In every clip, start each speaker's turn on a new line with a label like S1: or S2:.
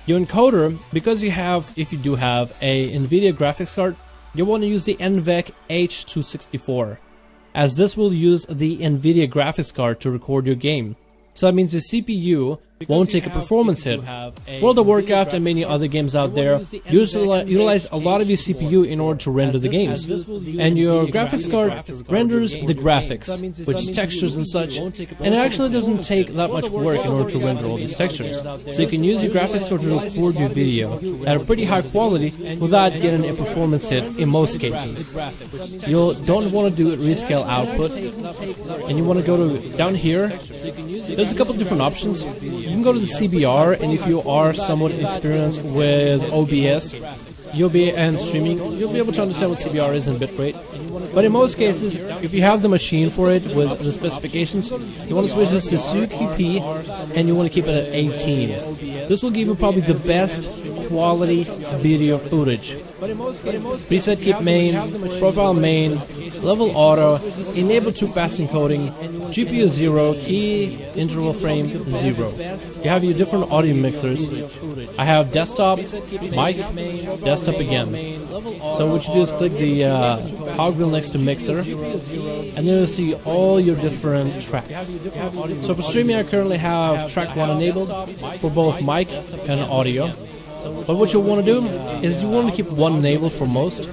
S1: Your encoder, because if you do have a NVIDIA graphics card, you want to use the NVENC H264, as this will use the NVIDIA graphics card to record your game. So that means your CPU won't take a performance hit. World of Warcraft and many other games out there utilize a lot of your CPU in order to render the games. And your graphics card renders the graphics, which is textures and such, and it actually doesn't take that much work in order to render all these textures. So you can use your graphics card to record your video at a pretty high quality without getting a performance hit in most cases. You don't want to do rescale output, and you want to go to down here. There's a couple different options. You can go to the CBR, and if you are somewhat experienced with OBS and streaming, you'll be able to understand what CBR is in bitrate. But in most cases, if you have the machine for it with the specifications, you want to switch this to SUQP, and you want to keep it at 18. This will give you probably the best quality video footage. Preset keep main, profile main, level auto, enable 2-pass encoding, GPU 0, key interval frame 0. You have your different audio mixers. I have desktop, mic, desktop again. So what you do is click the cogwheel next to mixer, and then you'll see all your different tracks. So for streaming, I currently have track 1 enabled for both mic and audio. But what you want to do is you want to keep 1 enabled for most,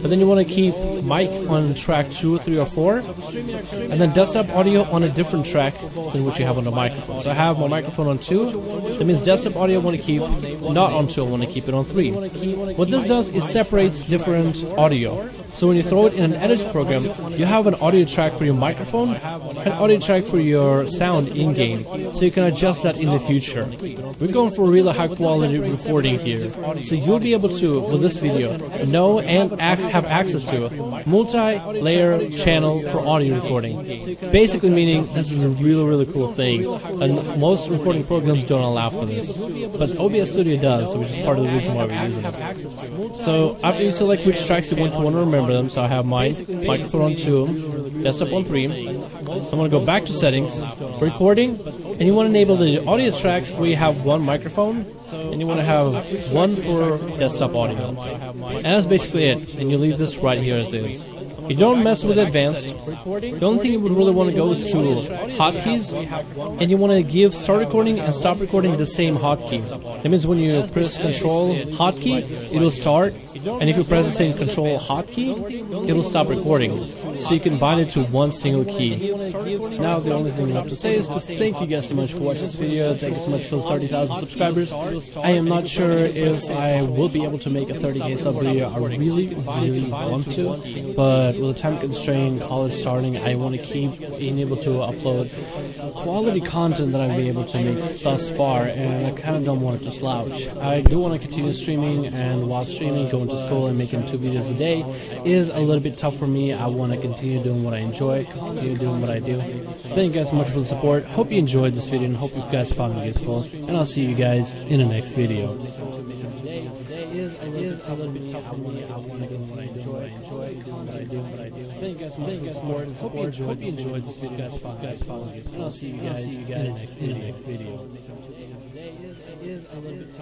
S1: but then you want to keep mic on track 2, 3, or 4, and then desktop audio on a different track than what you have on the microphone. So I have my microphone on 2, that means desktop audio I want to keep not on 2, I want to keep it on 3. What this does is separates different audio. So when you throw it in an editing program, you have an audio track for your microphone, an audio track for your sound in-game, so you can adjust that in the future. We're going for really high quality recording here, so you'll be able to, with this video, know and have access to multi-layer channel for audio recording. Basically meaning this is a really cool thing, and most recording programs don't allow for this, but OBS Studio does, which is part of the reason why we're using it. So after you select which tracks you want to remember them, so I have my microphone on 2, desktop on 3. I'm going to go back to settings, recording, and you want to enable the audio tracks where you have 1 microphone, and you want to have 1 for desktop audio. And that's basically it, and you leave this right here as is. You don't mess with advanced. The only thing you would really want to go is to hotkeys, and you want to give start recording and stop recording the same hotkey. That means when you press control hotkey, it'll start, and if you press the same control hotkey, it'll stop recording. So you can bind it to 1 single key. Now the only thing left to say is to thank you guys so much for watching this video. Thank you so much for the 30,000 subscribers. I am not sure if I will be able to make a 30k sub video. I really want to, but with a time constraint, college starting, I want to keep being able to upload quality content that I've been able to make thus far, and I kind of don't want it to slouch. I do want to continue streaming, and while streaming, going to school and making 2 videos a day is a little bit tough for me. I want to continue doing what I enjoy, continue doing what I do. Thank you guys so much for the support. Hope you enjoyed this video, and hope you guys found it useful, and I'll see you guys in the next video. Thank you guys for the support and support. Hope you enjoyed this video, guys. Follow me, and I'll see you guys in the next video.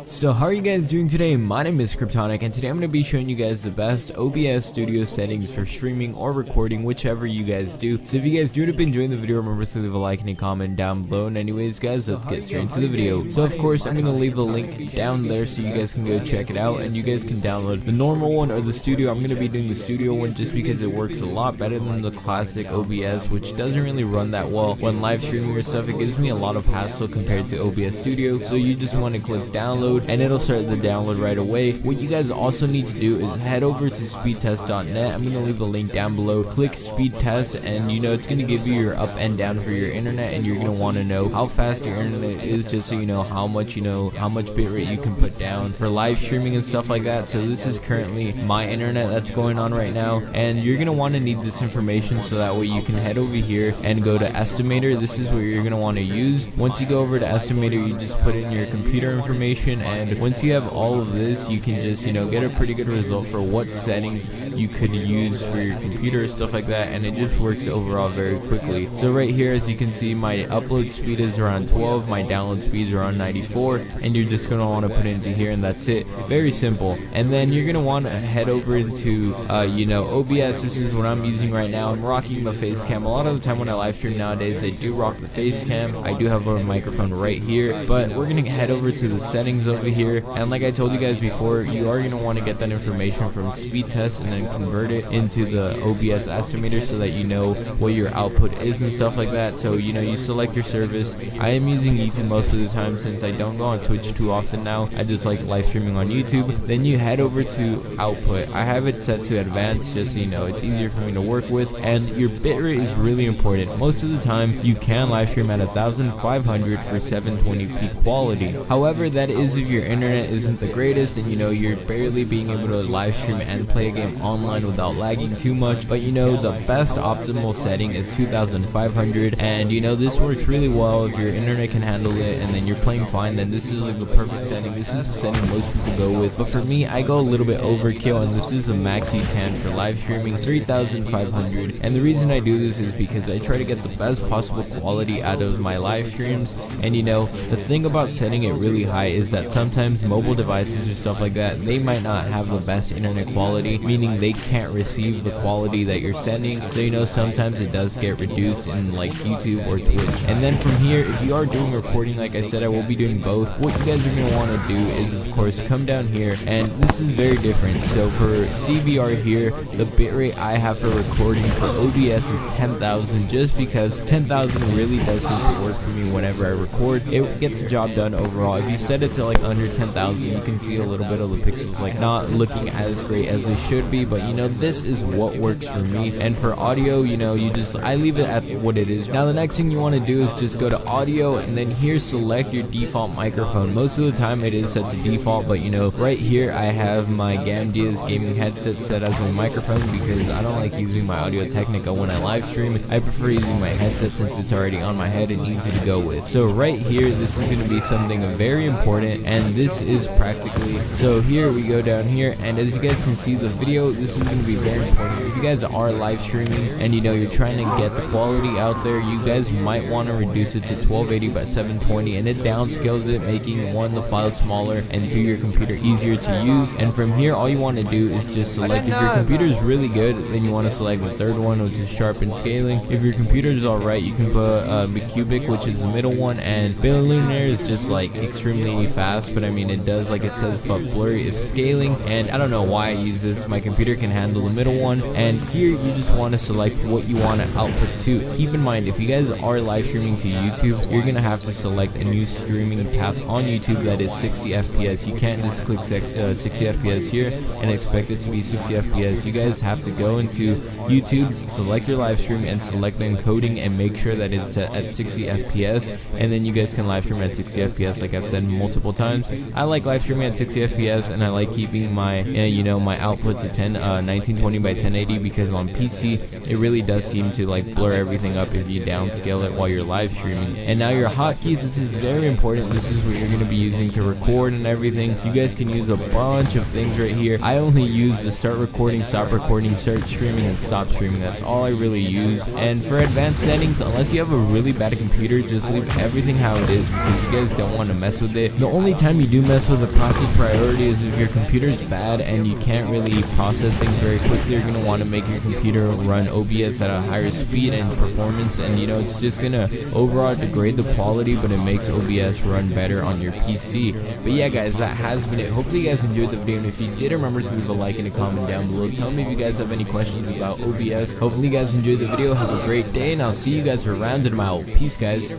S2: So how are you guys doing today? My name is Kryptonic, and today I'm going to be showing you guys the best OBS Studio settings for streaming or recording, whichever you guys do. So if you guys do end up enjoying the video, remember to leave a like and a comment down below. And anyways guys, let's get straight into the video. So of course I'm going to leave the link down there so you guys can go check it out, and you guys can download the normal one or the studio. I'm going to be doing the studio one just because it works a lot better than the classic OBS, which doesn't really run that well when live streaming or stuff. It gives me a lot of hassle compared to OBS Studio. So you just want to click download, and it'll start the download right away. What you guys also need to do is head over to speedtest.net. I'm going to leave the link down below. Click speed test, and it's going to give you your up and down for your internet, and you're going to want to know how fast your internet is, just so you know how much bitrate you can put down for live streaming and stuff like that. So this is currently my internet that's going on right now, and you're going to want to need this information, so that way you can head over here and go to estimator. This is what you're going to want to use. Once you go over to estimator, you just put in your computer computer information, and once you have all of this, you can just, you know, get a pretty good result for what settings you could use for your computer, stuff like that, and it just works overall very quickly. So right here, as you can see, my upload speed is around 12, my download speed is around 94, and you're just gonna want to put it into here, and that's it. Very simple. And then you're gonna want to head over into you know, OBS. This is what I'm using right now. I'm rocking the face cam. A lot of the time when I live stream nowadays, I do rock the face cam. I do have a microphone right here, but we're gonna head over to the settings over here, and like I told you guys before, you are gonna want to get that information from speed test and then convert it into the OBS estimator so that you know what your output is and stuff like that. So you know, you select your service. I am using YouTube most of the time since I don't go on Twitch too often now. I just like live streaming on YouTube. Then you head over to output. I have it set to advanced just so you know it's easier for me to work with, and your bitrate is really important. Most of the time you can live stream at 1500 for 720p quality. However, that is if your internet isn't the greatest and you know you're barely being able to live stream and play a game online without lagging too much. But you know, the best optimal setting is 2500, and you know, this works really well if your internet can handle it and then you're playing fine. Then this is like the perfect setting. This is the setting most people go with, but for me, I go a little bit overkill, and this is the max you can for live streaming, 3500. And the reason I do this is because I try to get the best possible quality out of my live streams. And you know, the thing about setting it really high is that sometimes mobile devices or stuff like that, they might not have the best internet quality, meaning they can't receive the quality that you're sending. So you know, sometimes it does get reduced in like YouTube or Twitch. And then from here, if you are doing recording, like I said, I will be doing both. What you guys are going to want to do is, of course, come down here, and this is very different. So for CBR here, the bitrate I have for recording for OBS is 10,000, just because 10,000 really does seem to work for me whenever I record. It gets the job done overall. If you set it to like under 10,000, you can see a little bit of the pixels like not looking as great as they should be, but you know, this is what works for me. And for audio, you know, I leave it at what it is. Now the next thing you want to do is just go to audio, and then here select your default microphone. Most of the time it is set to default, but you know, right here I have my Gamdia's gaming headset set as my microphone because I don't like using my Audio Technica when I live stream. I prefer using my headset since it's already on my head and easy to go with. So right here, this is going to be something very important, and this is practically, so here we go down here, and as you guys can see the video, this is going to be very important. If you guys are live streaming and you know you're trying to get the quality out there, you guys might want to reduce it to 1280 by 720, and it downscales it, making one, the file smaller, and two, your computer easier to use. And from here, all you want to do is just select, if your computer is really good, then you want to select the third one, which is sharpen scaling. If your computer is alright, you can put Bicubic, which is the middle one, and Billuminaire is just like extremely fast, but I mean, it does, like it says, but blurry if scaling, and I don't know why I use this. My computer can handle the middle one. And here you just want to select what you want to output to. Keep in mind, if you guys are live streaming to YouTube, you're gonna have to select a new streaming path on YouTube that is 60 FPS. You can't just click 60 FPS here and expect it to be 60 FPS. You guys have to go into YouTube, select your live stream, and select the encoding, and make sure that it's at 60 FPS, and then you guys can live stream at 60 FPS, like I've said multiple times. I like live streaming at 60 FPS, and I like keeping my you know, my output to 1920 by 1080, because on PC it really does seem to like blur everything up if you downscale it while you're live streaming. And now your hotkeys, this is very important. This is what you're going to be using to record and everything. You guys can use a bunch of things right here. I only use the start recording, stop recording, start streaming, and stop streaming. That's all I really use. And for advanced settings, unless you have a really bad computer, just leave everything how it is, because you guys don't want to mess with it. The only time you do mess with the process priority is if your computer is bad and you can't really process things very quickly. You're going to want to make your computer run OBS at a higher speed and performance, and you know, it's just going to overall degrade the quality, but it makes OBS run better on your PC. But yeah guys, that has been it. Hopefully you guys enjoyed the video, and if you did, remember to leave a like and a comment down below. Tell me if you guys have any questions about OBS. Hopefully you guys enjoyed the video. Have a great day, and I'll see you guys around and I'm out. Peace guys.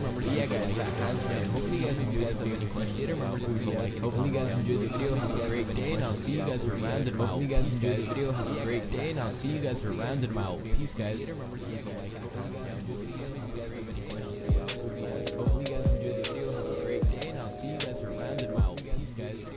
S2: Hopefully you guys enjoyed the video. Have a great day, and I'll see you guys around and I'm out. Hopefully you guys enjoyed the video. Have a great day, and I'll see you guys around and I'm out. Peace guys. Hopefully you guys enjoyed the video. Have a great day, and I'll see you guys around and I'm out. Peace guys.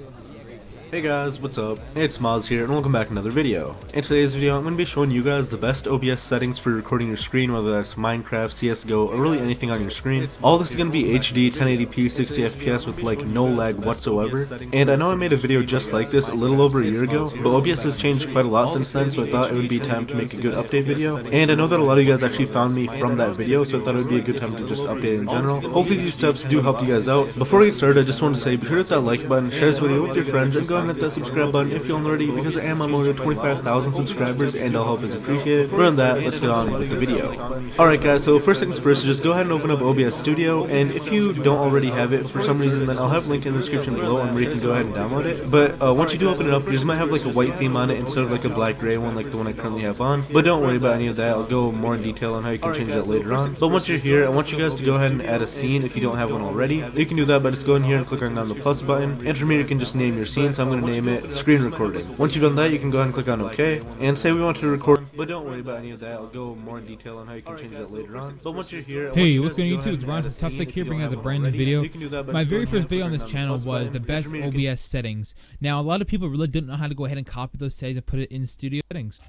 S3: Hey guys, what's up? It's Maz here, and welcome back to another video. In today's video, I'm going to be showing you guys the best OBS settings for recording your screen, whether that's Minecraft, CSGO, or really anything on your screen. All this is going to be HD, 1080p, 60 FPS with like no lag whatsoever. And I know I made a video just like this a little over a year ago, but OBS has changed quite a lot since then, so I thought it would be time to make a good update video. And I know that a lot of you guys actually found me from that video, so I thought it would be a good time to just update in general. Hopefully these steps do help you guys out. Before we get started, I just want to say, be sure to hit that like button, share this video with your friends, and go ahead and hit that subscribe button if you haven't already, because I am on more than 25,000 subscribers and all help is appreciated. More than that, let's get on with the video. Alright guys, so first things first, just go ahead and open up OBS Studio, and if you don't already have it for some reason, then I'll have a link in the description below on where you can go ahead and download it. But once you do open it up, you just might have like a white theme on it instead of like a black gray one like the one I currently have on. But don't worry about any of that, I'll go more in detail on how you can change that later on. But once you're here, I want you guys to go ahead and add a scene if you don't have one already. You can do that by just going here and clicking on the plus button, and from here you can just name your scene, so I'm going to name it Screen Recording. Once you've done that, you can go ahead and click on OK, and say we want to record, but don't worry about any of that, I'll go more in detail on how you can change that later on. But once you're here,
S4: hey, what's going on YouTube? It's Ron from Tough Stick here, bringing us a brand new video. My very first video on this channel was the best OBS settings. Now, a lot of people really didn't know how to go ahead and copy those settings and put it in studio settings.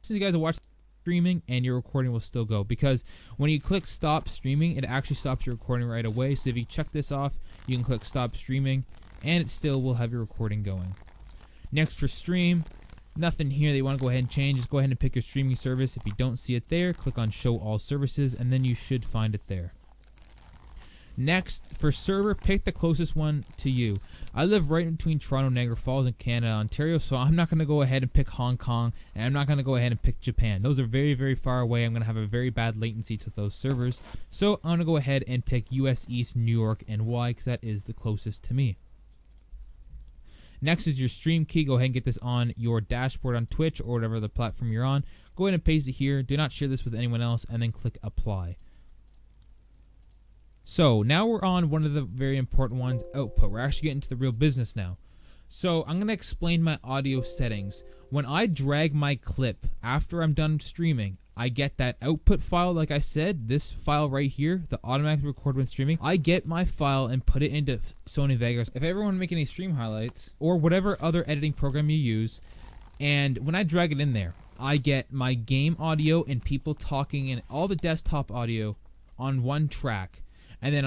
S4: Since you guys are watching streaming, and your recording will still go, because when you click stop streaming, it actually stops your recording right away. So if you check this off, you can click stop streaming, and it still will have your recording going. Next, for stream, nothing here that you want to go ahead and change. Just go ahead and pick your streaming service. If you don't see it there, click on show all services, and then you should find it there. Next, for server, pick the closest one to you. I live right in between Toronto, Niagara Falls, and Canada, Ontario, so I'm not going to go ahead and pick Hong Kong, and I'm not going to go ahead and pick Japan. Those are very, very far away. I'm going to have a very bad latency to those servers, so I'm going to go ahead and pick US East, New York, and Y, because that is the closest to me. Next is your stream key. Go ahead and get this on your dashboard on Twitch or whatever the platform you're on. Go ahead and paste it here. Do not share this with anyone else, and then click apply. So now we're on one of the very important ones, output. We're actually getting to the real business now. So I'm going to explain my audio settings. When I drag my clip after I'm done streaming, I get that output file, like I said, this file right here, the automatic record when streaming. I get my file and put it into Sony Vegas. If I ever want to make any stream highlights or whatever other editing program you use, and when I drag it in there, I get my game audio and people talking and all the desktop audio on one track. And then